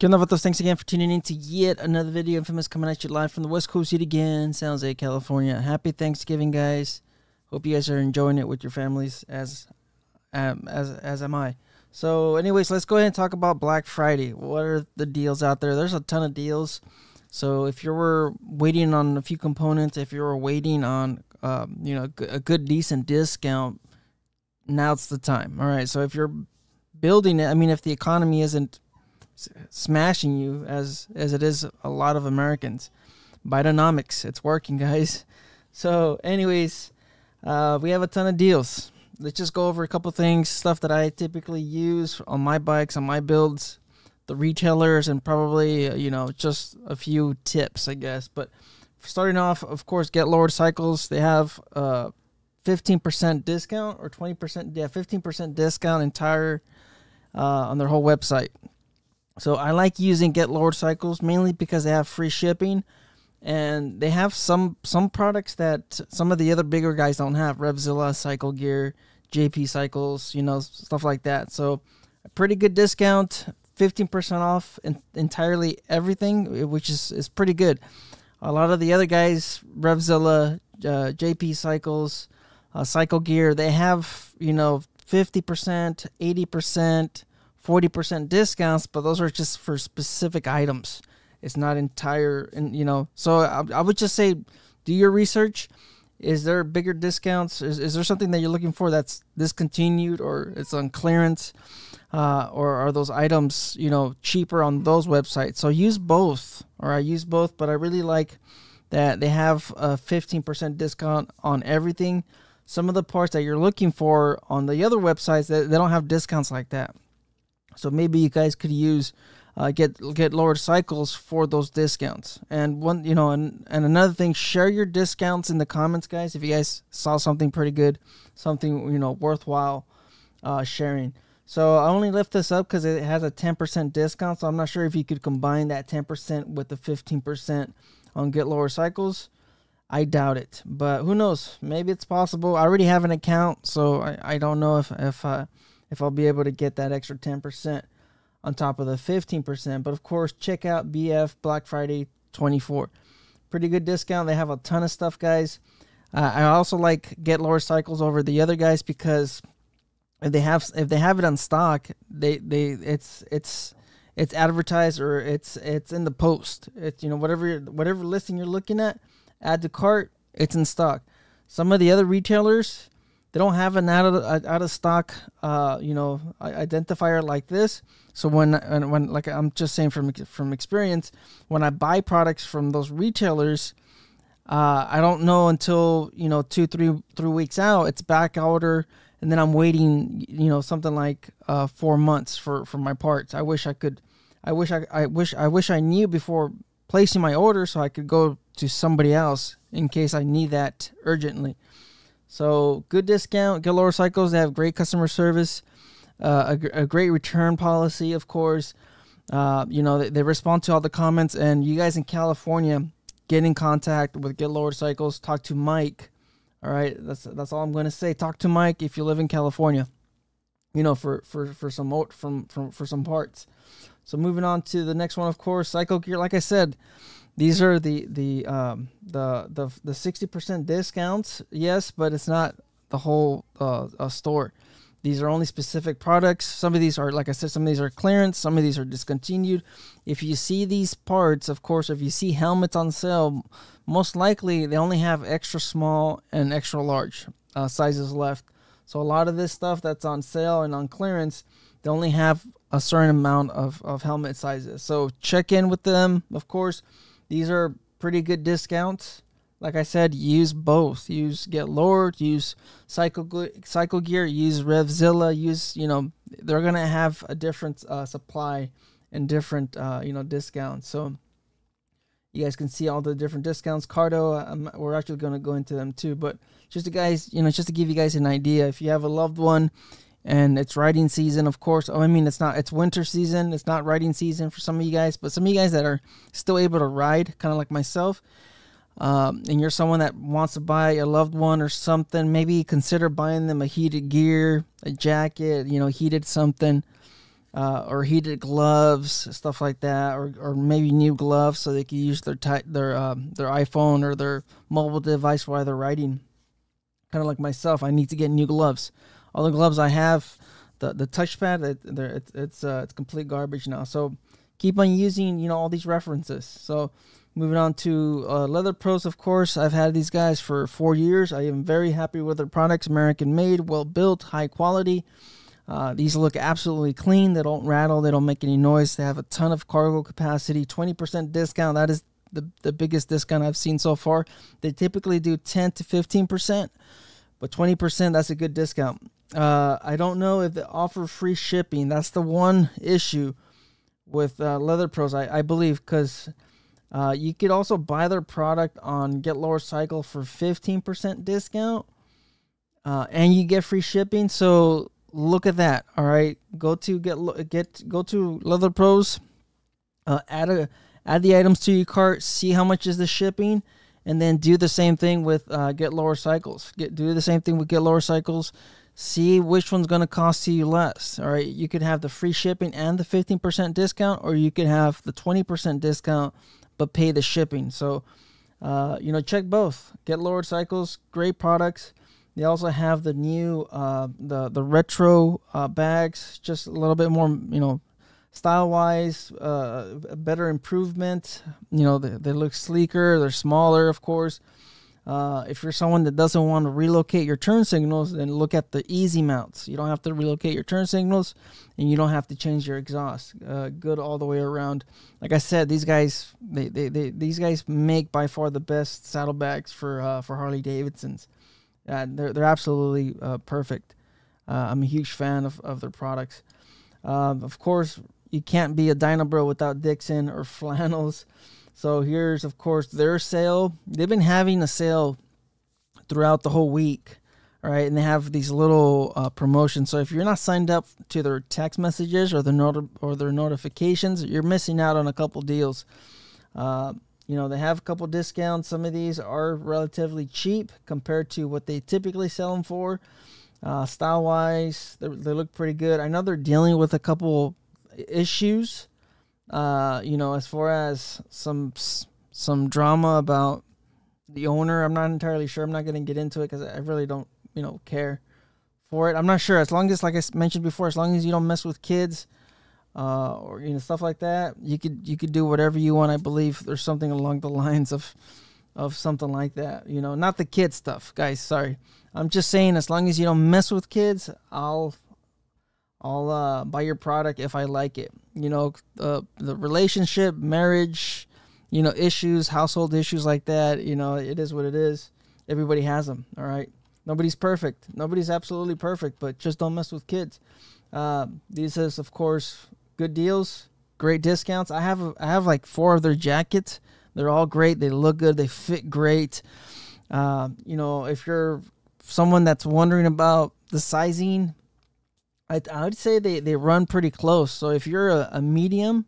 Good enough with those. Thanks again for tuning in to yet another video. Infamous coming at you live from the West Coast yet again, San Jose, California. Happy Thanksgiving, guys. Hope you guys are enjoying it with your families as am I. So anyways, let's go ahead and talk about Black Friday. What are the deals out there? There's a ton of deals. So if you were waiting on a few components, if you were waiting on a good decent discount, now's the time. All right. So if you're building it, I mean, if the economy isn't smashing you as it is a lot of Americans, Bidenomics, it's working, guys. So anyways, we have a ton of deals. Let's just go over a couple things, stuff that I typically use on my bikes, on my builds, the retailers, and probably just a few tips, I guess. But starting off, of course, Get Lowered Cycles. They have 15% discount or 20%, 15% discount entire on their whole website. So I like using Get Lowered Cycles mainly because they have free shipping, and they have some products that some of the other bigger guys don't have. Revzilla, Cycle Gear, JP Cycles, stuff like that. So a pretty good discount, 15% off entirely everything, which is pretty good. A lot of the other guys, Revzilla, JP Cycles, Cycle Gear, they have 50%, 80%. 40% discounts, but those are just for specific items. It's not entire, so I would just say, do your research. Is there bigger discounts? Is there something that you're looking for that's discontinued or it's on clearance? Or are those items, cheaper on those websites? So use both, or I use both, but I really like that they have a 15% discount on everything. Some of the parts that you're looking for on the other websites, they don't have discounts like that. So maybe you guys could use get Lowered Cycles for those discounts. And and another thing, share your discounts in the comments, guys. If you guys saw something pretty good, something worthwhile sharing. So I only lift this up because it has a 10% discount. So I'm not sure if you could combine that 10% with the 15% on Get Lowered Cycles. I doubt it, but who knows? Maybe it's possible. I already have an account, so I don't know if I'll be able to get that extra 10% on top of the 15%. But of course, check out BF Black Friday 24. Pretty good discount. They have a ton of stuff, guys. I also like Get Lowered Cycles over the other guys because if they have it on stock, it's advertised, or it's in the post. It's whatever listing you're looking at, add to cart, it's in stock. Some of the other retailers, they don't have an out of stock, identifier like this. So when like I'm just saying from experience, when I buy products from those retailers, I don't know until 2-3 weeks out, it's back order, and then I'm waiting something like 4 months for my parts. I wish I knew before placing my order so I could go to somebody else in case I need that urgently. So good discount. Get Lowered Cycles. They have great customer service, a great return policy, of course. They respond to all the comments. And you guys in California, get in contact with Get Lowered Cycles. Talk to Mike. All right, that's all I'm going to say. Talk to Mike if you live in California. For some parts. So moving on to the next one, of course, Cycle Gear. Like I said, these are the 60% discounts, yes, but it's not the whole store. These are only specific products. Some of these are, like I said, some of these are clearance. Some of these are discontinued. If you see these parts, of course, if you see helmets on sale, most likely they only have extra small and extra large sizes left. So a lot of this stuff that's on sale and on clearance, they only have a certain amount of helmet sizes. So check in with them, of course. These are pretty good discounts. Like I said, use both. Use Get Lowered, use Cycle Gear, use Revzilla, use, they're going to have a different supply and different, discounts. So you guys can see all the different discounts. Cardo, we're actually going to go into them too. But just to guys, just to give you guys an idea, if you have a loved one and it's riding season, of course. It's winter season. It's not riding season for some of you guys, but some of you guys that are still able to ride, kind of like myself, and you're someone that wants to buy a loved one or something, maybe consider buying them a heated gear, a jacket, heated something. or heated gloves, stuff like that, or maybe new gloves so they can use their iPhone or their mobile device while they're riding. Kind of like myself, I need to get new gloves. All the gloves I have, the touchpad, it's complete garbage now. So keep on using all these references. So moving on to Leather Pros, of course, I've had these guys for 4 years. I am very happy with their products. American made, well built, high quality. These look absolutely clean. They don't rattle. They don't make any noise. They have a ton of cargo capacity. 20% discount. That is the biggest discount I've seen so far. They typically do 10 to 15%, but 20%, that's a good discount. I don't know if they offer free shipping. That's the one issue with Leather Pros, I believe, because you could also buy their product on Get Lower Cycle for 15% discount, and you get free shipping. So look at that. All right, go to go to Leather Pros, add the items to your cart, see how much is the shipping, and then do the same thing with Get Lower Cycles. Do the same thing with Get Lower Cycles. See which one's going to cost you less. All right, you could have the free shipping and the 15% discount, or you could have the 20% discount but pay the shipping. So, check both. Get Lower Cycles, great products. They also have the new the retro bags, just a little bit more, style-wise, better improvement. They look sleeker. They're smaller, of course. If you're someone that doesn't want to relocate your turn signals, then look at the easy mounts. You don't have to relocate your turn signals, and you don't have to change your exhaust. Good all the way around. Like I said, these guys these guys make by far the best saddlebags for Harley-Davidsons. They're absolutely perfect. I'm a huge fan of their products. Of course, you can't be a Dyno Bro without Dixxon or Flannels. So here's, of course, their sale. They've been having a sale throughout the whole week, all right? And they have these little promotions. So if you're not signed up to their text messages or their notifications, you're missing out on a couple deals. They have a couple discounts. Some of these are relatively cheap compared to what they typically sell them for. Style-wise, they look pretty good. I know they're dealing with a couple issues. As far as some drama about the owner, I'm not entirely sure. I'm not going to get into it because I really don't, care for it. I'm not sure. As long as, like I mentioned before, as long as you don't mess with kids, or stuff like that, you could do whatever you want. I believe there's something along the lines of something like that. Not the kid stuff, guys. Sorry, I'm just saying as long as you don't mess with kids, I'll buy your product if I like it. The relationship, marriage, issues, household issues like that, it is what it is. Everybody has them, all right? Nobody's perfect. Nobody's absolutely perfect, but just don't mess with kids. These is, of course, good deals, great discounts. I have like 4 of their jackets. They're all great. They look good. They fit great. If you're someone that's wondering about the sizing, I would say they run pretty close. So if you're a medium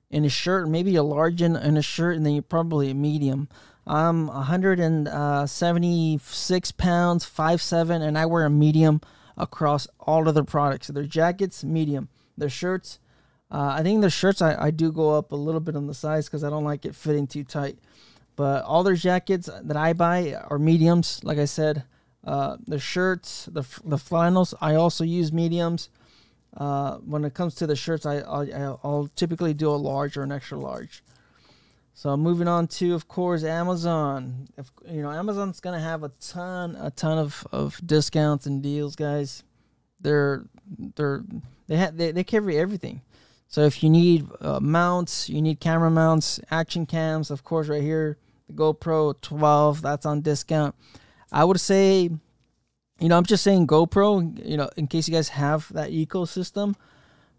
in a shirt, maybe a large in a shirt, and then you're probably a medium. I'm 176 pounds, 5'7", and I wear a medium across all of their products. So their jackets, medium. Their shirts, I think their shirts I do go up a little bit on the size because I don't like it fitting too tight. But all their jackets that I buy are mediums, like I said. The shirts, the flannels, I also use mediums. When it comes to the shirts, I'll typically do a large or an extra large. So moving on to, of course, Amazon. Amazon's gonna have a ton of discounts and deals, guys. They carry everything. So if you need mounts, you need camera mounts, action cams, of course, right here, the GoPro 12, that's on discount. I would say, I'm just saying GoPro, in case you guys have that ecosystem,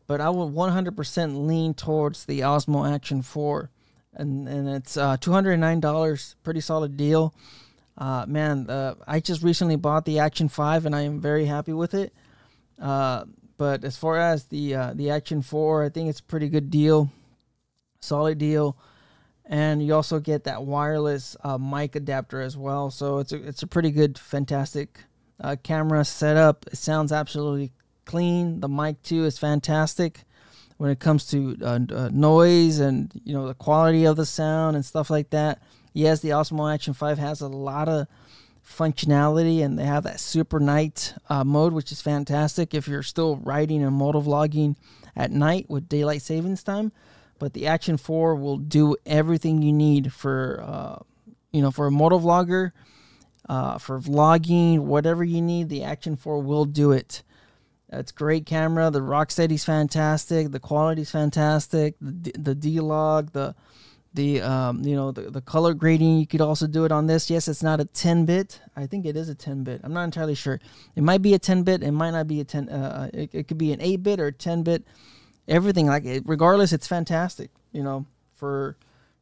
but I would 100% lean towards the Osmo Action 4, and it's $209, pretty solid deal. I just recently bought the Action 5, and I am very happy with it. But as far as the Action 4, I think it's a pretty good deal, solid deal. And you also get that wireless mic adapter as well. So it's a pretty good, fantastic camera setup. It sounds absolutely clean. The mic too is fantastic. when it comes to noise and, you know, the quality of the sound and stuff like that. Yes, the Osmo Action 5 has a lot of functionality, and they have that super night mode, which is fantastic if you're still riding and motovlogging at night with daylight savings time. But the Action 4 will do everything you need for you know, for a motovlogger, for vlogging, whatever you need. The Action 4 will do it. It's great camera. The rock steady's fantastic. The quality's fantastic. The D-Log, you know, the color grading, you could also do it on this. Yes, it's not a 10-bit. I think it is a 10-bit. I'm not entirely sure. It might be a 10-bit. It might not be a 10. It could be an 8-bit or a 10-bit. Everything, like it, regardless, it's fantastic. You know, for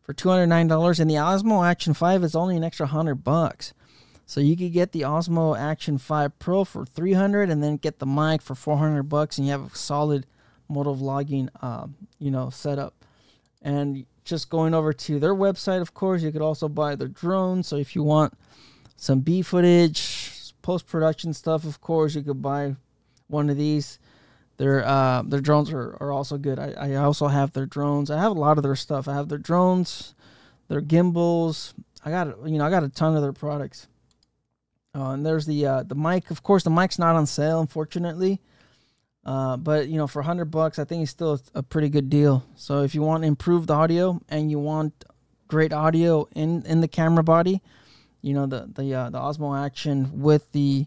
$209, and the Osmo Action 5 is only an extra $100. So you could get the Osmo Action 5 Pro for $300, and then get the mic for $400, and you have a solid motovlogging, you know, setup. And just going over to their website, of course, you could also buy their drones. So if you want some B footage, post-production stuff, of course, you could buy one of these. Their drones are also good. I also have their drones. I have a lot of their stuff. I have their drones, their gimbals. I got a ton of their products. And there's the mic. Of course, the mic's not on sale, unfortunately. But, you know, for $100, I think it's still a pretty good deal. So if you want improved audio and you want great audio in the camera body, you know, the Osmo Action with the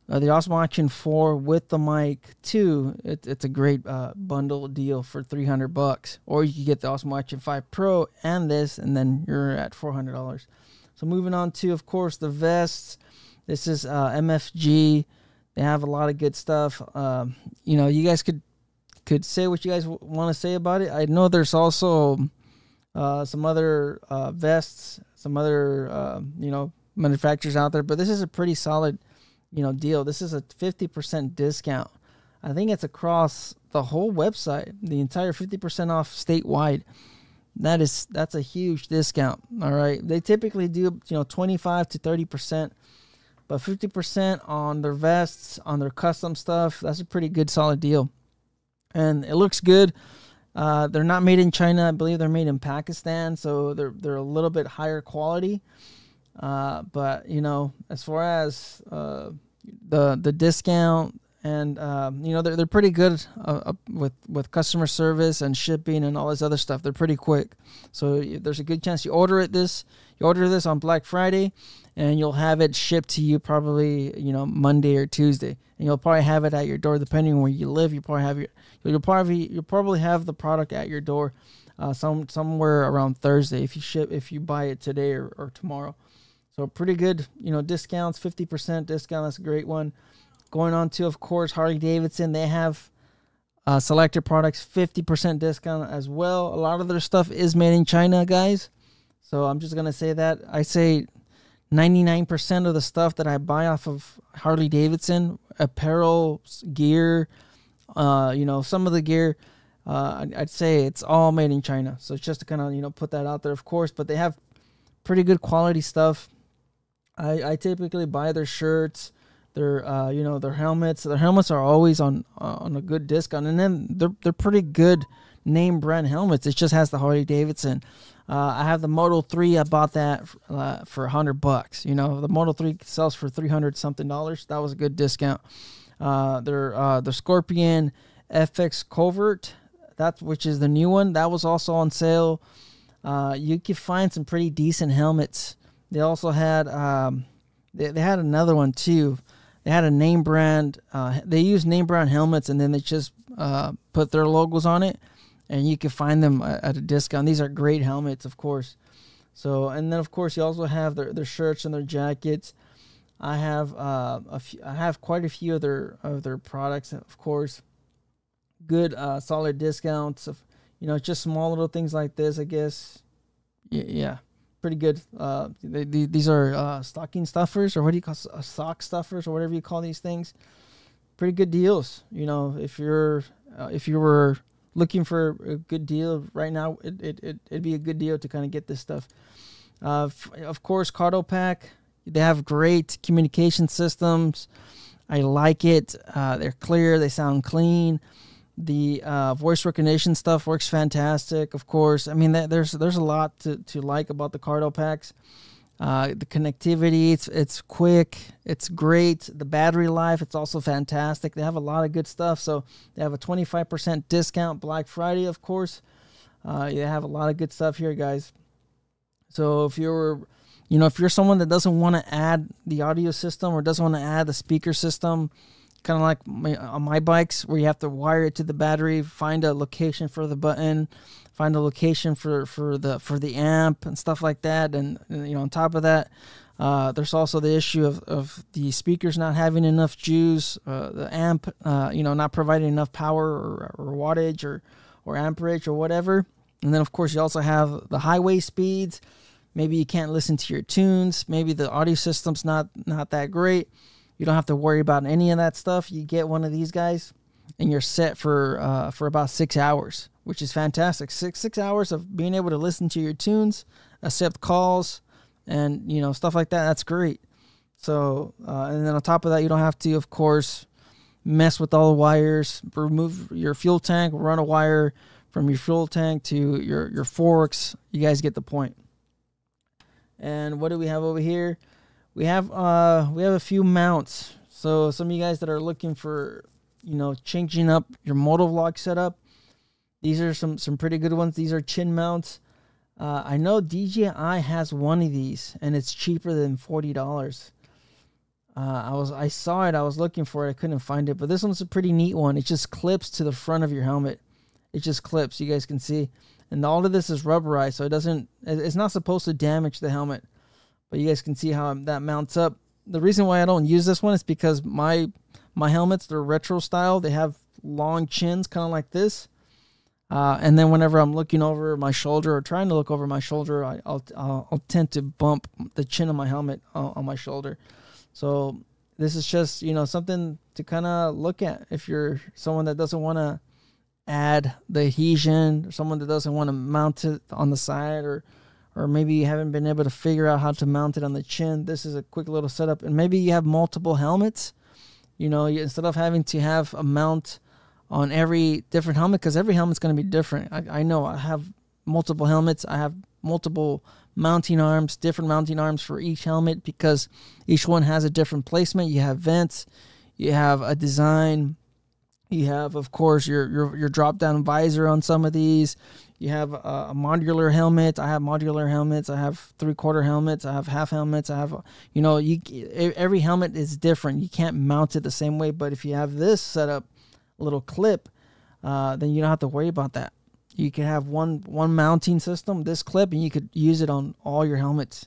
Osmo Action 4 with the mic too, it's a great bundle deal for $300. Or you can get the Osmo Action 5 Pro and this, and then you're at $400. So moving on to, of course, the vests. This is MFG. They have a lot of good stuff. You know, you guys could say what you guys want to say about it. I know there's also some other vests, some other you know, manufacturers out there, but this is a pretty solid, you know, deal. This is a 50% discount. I think it's across the whole website, the entire 50% off statewide. That's a huge discount. All right, they typically do, you know, 25 to 30%. But 50% on their vests, on their custom stuff, that's a pretty good, solid deal. And it looks good. They're not made in China. I believe they're made in Pakistan, so they're a little bit higher quality. But, you know, as far as the discount and, you know, they're pretty good with customer service and shipping and all this other stuff. They're pretty quick. So there's a good chance you order this on Black Friday, and you'll have it shipped to you probably, you know, Monday or Tuesday, and you'll probably have it at your door depending on where you live. You'll probably have the product at your door somewhere around Thursday if you buy it today or tomorrow. So pretty good, you know, discounts, 50% discount. That's a great one. Going on to, of course, Harley-Davidson. They have selected products, 50% discount as well. A lot of their stuff is made in China, guys. So I'm just going to say that. I say 99% of the stuff that I buy off of Harley-Davidson, apparel, gear, you know, some of the gear, I'd say it's all made in China. So it's just to kind of, you know, put that out there, of course. But they have pretty good quality stuff. I typically buy their shirts, their you know, their helmets. Their helmets are always on a good discount, and then they're pretty good name brand helmets. It just has the Harley-Davidson. I have the Moto 3. I bought that for $100. You know, the Moto 3 sells for $300 something. That was a good discount. The Scorpion FX Covert, which is the new one, that was also on sale. You can find some pretty decent helmets. They also had they had another one too. They had a name brand. They use name brand helmets, and then they just put their logos on it, and you can find them at a discount. These are great helmets, of course. So, and then of course you also have their shirts and their jackets. I have I have quite a few of their products, of course. Good solid discounts of, you know, just small little things like this, I guess. Yeah, pretty good. These are stocking stuffers, or what do you call sock stuffers, or whatever you call these things. Pretty good deals. You know, if you were looking for a good deal right now, it'd be a good deal to kind of get this stuff. Of course, Cardo Pack. They have great communication systems. I like it. They're clear. They sound clean. The voice recognition stuff works fantastic, of course. I mean, there's a lot to like about the Cardo packs. The connectivity, it's quick, it's great. The battery life, it's also fantastic. They have a lot of good stuff. So they have a 25% discount Black Friday, of course. You have a lot of good stuff here, guys. So if you're someone that doesn't want to add the audio system or doesn't want to add the speaker system, kind of like on my bikes where you have to wire it to the battery, find a location for the button, find a location for the amp and stuff like that, and on top of that, there's also the issue of the speakers not having enough juice, the amp not providing enough power or wattage or amperage or whatever. And then of course you also have the highway speeds. Maybe you can't listen to your tunes. Maybe the audio system's not that great. You don't have to worry about any of that stuff. You get one of these guys, and you're set for about 6 hours, which is fantastic. Six hours of being able to listen to your tunes, accept calls, and stuff like that. That's great. So, and then on top of that, you don't have to, of course, mess with all the wires. Remove your fuel tank, run a wire from your fuel tank to your forks. You guys get the point. And what do we have over here? We have a few mounts. So some of you guys that are looking for, changing up your Motovlog setup, these are some pretty good ones. These are chin mounts. I know DJi has one of these, and it's cheaper than $40. I saw it. I was looking for it. I couldn't find it, but this one's a pretty neat one. It just clips to the front of your helmet. It just clips. You guys can see, and all of this is rubberized, so it's not supposed to damage the helmet. But you guys can see how that mounts up. The reason why I don't use this one is because my helmets, they're retro style. They have long chins, kind of like this. And then whenever I'm looking over my shoulder or trying to look over my shoulder, I'll tend to bump the chin of my helmet on my shoulder. So this is just, something to kind of look at if you're someone that doesn't want to add the adhesion, or someone that doesn't want to mount it on the side, or maybe you haven't been able to figure out how to mount it on the chin. This is a quick little setup. And maybe you have multiple helmets. Instead of having to have a mount on every different helmet, because every helmet's going to be different. I know I have multiple helmets. I have multiple mounting arms, different mounting arms for each helmet, because each one has a different placement. You have vents. You have a design. You have, of course, your drop-down visor on some of these. You have a modular helmet. I have modular helmets. I have three-quarter helmets. I have half helmets. I have, every helmet is different. You can't mount it the same way. But if you have this setup, a little clip, then you don't have to worry about that. You can have one mounting system, this clip, and you could use it on all your helmets.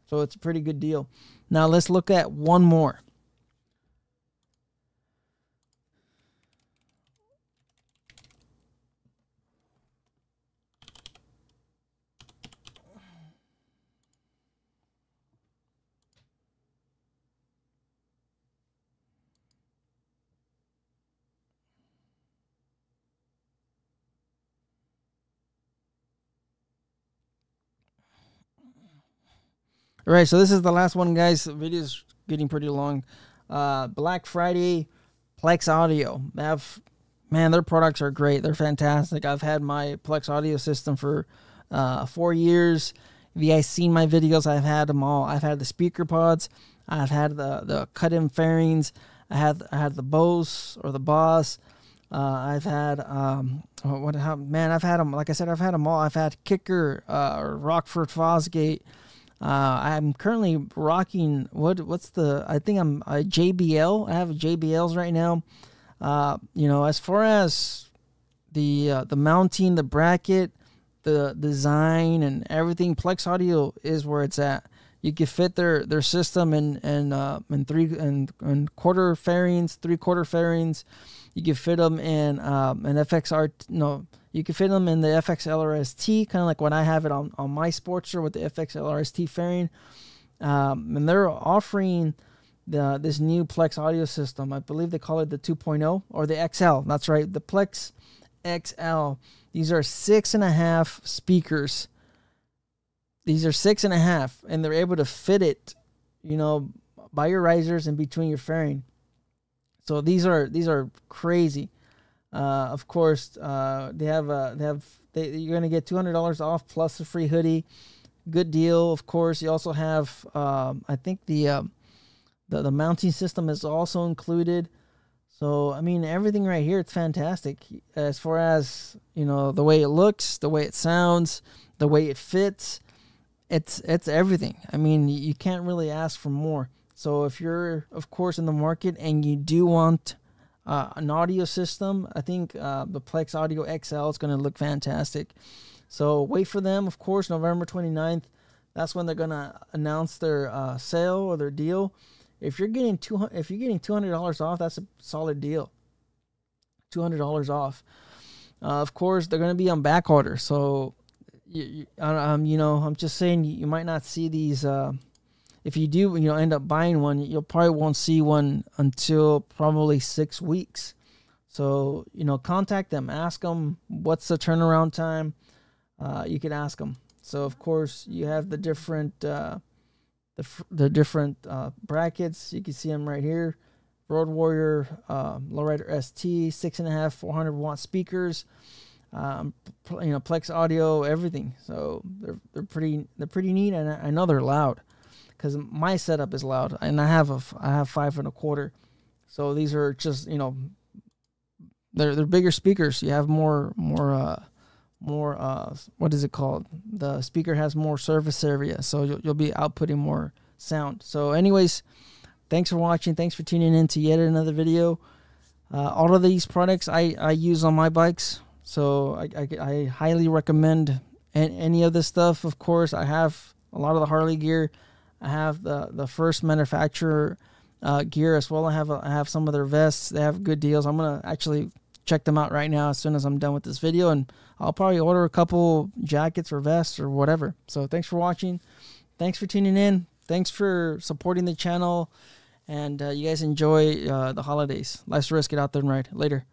So it's a pretty good deal. Now let's look at one more. All right, so this is the last one, guys. The video's getting pretty long. Black Friday, Plex Audio. Their products are great. They're fantastic. I've had my Plex audio system for 4 years. If you guys seen my videos, I've had them all. I've had the speaker pods. I've had the cut-in fairings. I had the Bose or the Boss. I've had I've had them. Like I said, I've had them all. I've had Kicker, Rockford Fosgate. I'm currently rocking I think I'm a JBL. I have JBLs right now. As far as the mounting, the bracket, the design and everything, Plex Audio is where it's at. You can fit their system in quarter fairings, three-quarter fairings. You can fit them in you can fit them in the FX-LRST, kind of like what I have it on my Sportster with the FX-LRST fairing. And they're offering this new Plex audio system. I believe they call it the 2.0 or the XL. That's right, the Plex XL. These are 6.5 speakers. These are 6.5, and they're able to fit it, by your risers and between your fairing. So these are crazy. Of course, you're gonna get $200 off plus a free hoodie. Good deal. Of course, you also have I think the mounting system is also included. So I mean, everything right here, it's fantastic. As far as, you know, the way it looks, the way it sounds, the way it fits, it's everything. I mean, you can't really ask for more. So if you're, of course, in the market and you do want an audio system, I think the Plex Audio XL is going to look fantastic. So wait for them, of course, November 29th. That's when they're going to announce their sale or their deal. If you're getting $200 off, that's a solid deal. $200 off. Of course, they're going to be on back order. So, you know, I'm just saying you might not see these. If you do, you know, end up buying one, you'll probably won't see one until probably 6 weeks. So, you know, contact them, ask them what's the turnaround time. You can ask them. So, of course, you have the different brackets. You can see them right here. Road Warrior, Lowrider ST, 6.5 400 watt speakers. You know, Plex audio, everything. So they're pretty neat, and I know they're loud because my setup is loud, and I have 5 1/4. So these are just, you know, they're bigger speakers. You have more what is it called? The speaker has more surface area, so you'll be outputting more sound. So anyways, thanks for watching. Thanks for tuning in to yet another video. All of these products I use on my bikes, so I highly recommend any of this stuff. Of course, I have a lot of the Harley gear. I have the first manufacturer gear as well. I have some of their vests. They have good deals. I'm gonna actually check them out right now as soon as I'm done with this video, and I'll probably order a couple jackets or vests or whatever. So thanks for watching. Thanks for tuning in. Thanks for supporting the channel, and you guys enjoy the holidays. Life's a risk. Get out there and ride. Later.